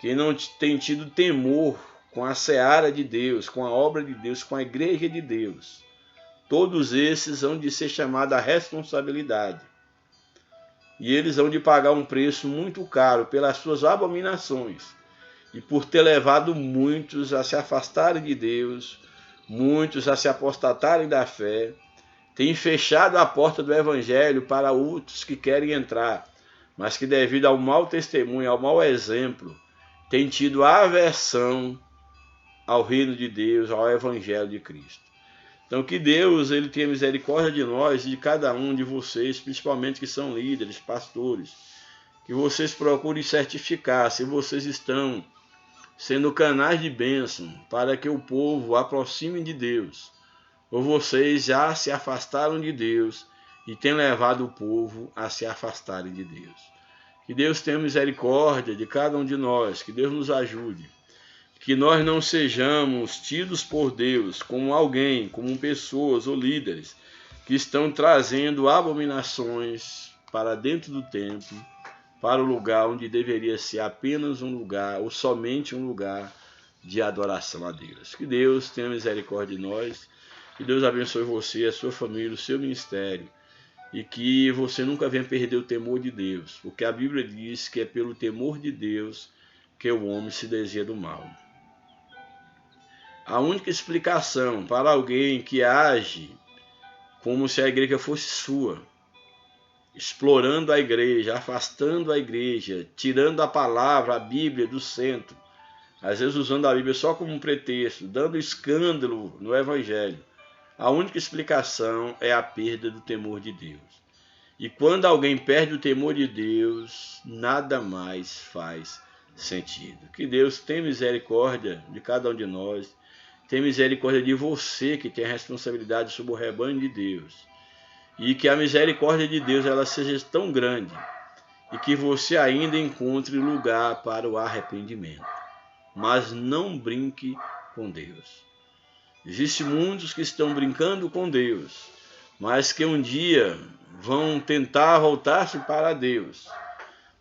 que não tem tido temor com a seara de Deus, com a obra de Deus, com a igreja de Deus. Todos esses hão de ser chamados à responsabilidade. E eles hão de pagar um preço muito caro pelas suas abominações e por ter levado muitos a se afastarem de Deus, muitos a se apostatarem da fé, tem fechado a porta do evangelho para outros que querem entrar, mas que devido ao mau testemunho, ao mau exemplo, tem tido aversão ao reino de Deus, ao evangelho de Cristo. Então que Deus ele tenha misericórdia de nós e de cada um de vocês, principalmente que são líderes, pastores, que vocês procurem certificar se vocês estão sendo canais de bênção para que o povo aproxime de Deus, ou vocês já se afastaram de Deus e têm levado o povo a se afastarem de Deus. Que Deus tenha misericórdia de cada um de nós, que Deus nos ajude, que nós não sejamos tidos por Deus como alguém, como pessoas ou líderes que estão trazendo abominações para dentro do templo, para o lugar onde deveria ser apenas um lugar ou somente um lugar de adoração a Deus. Que Deus tenha misericórdia de nós, que Deus abençoe você, a sua família, o seu ministério, e que você nunca venha perder o temor de Deus, porque a Bíblia diz que é pelo temor de Deus que o homem se desvia do mal. A única explicação para alguém que age como se a igreja fosse sua, explorando a igreja, afastando a igreja, tirando a palavra, a Bíblia do centro, às vezes usando a Bíblia só como um pretexto, dando escândalo no evangelho, a única explicação é a perda do temor de Deus. E quando alguém perde o temor de Deus, nada mais faz sentido. Que Deus tenha misericórdia de cada um de nós, tenha misericórdia de você que tem a responsabilidade sobre o rebanho de Deus. E que a misericórdia de Deus ela seja tão grande e que você ainda encontre lugar para o arrependimento. Mas não brinque com Deus. Existem muitos que estão brincando com Deus, mas que um dia vão tentar voltar-se para Deus,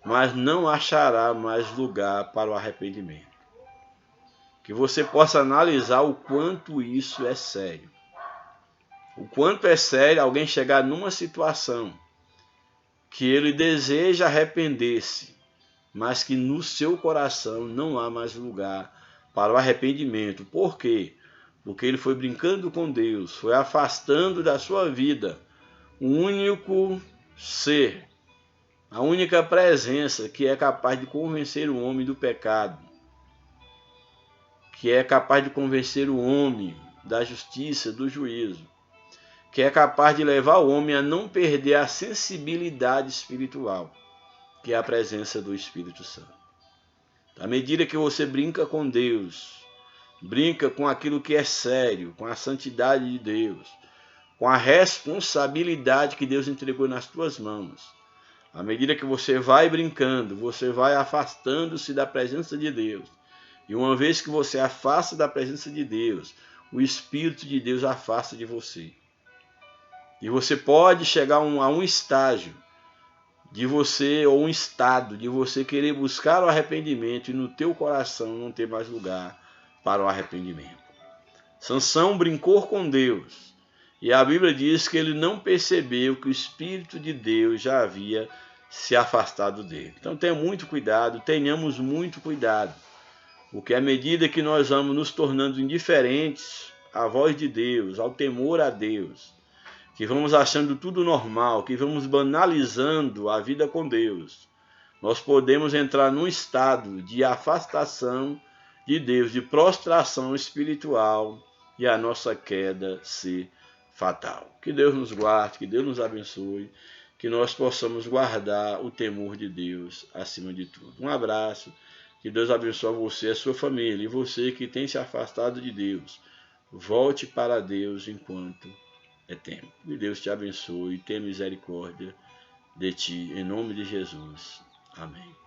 mas não achará mais lugar para o arrependimento. Que você possa analisar o quanto isso é sério. O quanto é sério alguém chegar numa situação que ele deseja arrepender-se, mas que no seu coração não há mais lugar para o arrependimento. Por quê? Porque ele foi brincando com Deus, foi afastando da sua vida o único ser, a única presença que é capaz de convencer o homem do pecado, que é capaz de convencer o homem da justiça, do juízo, que é capaz de levar o homem a não perder a sensibilidade espiritual, que é a presença do Espírito Santo. À medida que você brinca com Deus, brinca com aquilo que é sério, com a santidade de Deus, com a responsabilidade que Deus entregou nas tuas mãos, à medida que você vai brincando, você vai afastando-se da presença de Deus. E uma vez que você afasta da presença de Deus, o Espírito de Deus afasta de você. E você pode chegar a um estágio de você, ou um estado de você querer buscar o arrependimento e no teu coração não ter mais lugar para o arrependimento. Sansão brincou com Deus. E a Bíblia diz que ele não percebeu que o Espírito de Deus já havia se afastado dele. Então tenha muito cuidado, tenhamos muito cuidado. Porque à medida que nós vamos nos tornando indiferentes à voz de Deus, ao temor a Deus, que vamos achando tudo normal, que vamos banalizando a vida com Deus, nós podemos entrar num estado de afastação de Deus, de prostração espiritual, e a nossa queda ser fatal. Que Deus nos guarde, que Deus nos abençoe, que nós possamos guardar o temor de Deus acima de tudo. Um abraço, que Deus abençoe você e a sua família, e você que tem se afastado de Deus, volte para Deus enquanto é tempo. Que Deus te abençoe e tenha misericórdia de ti, em nome de Jesus. Amém.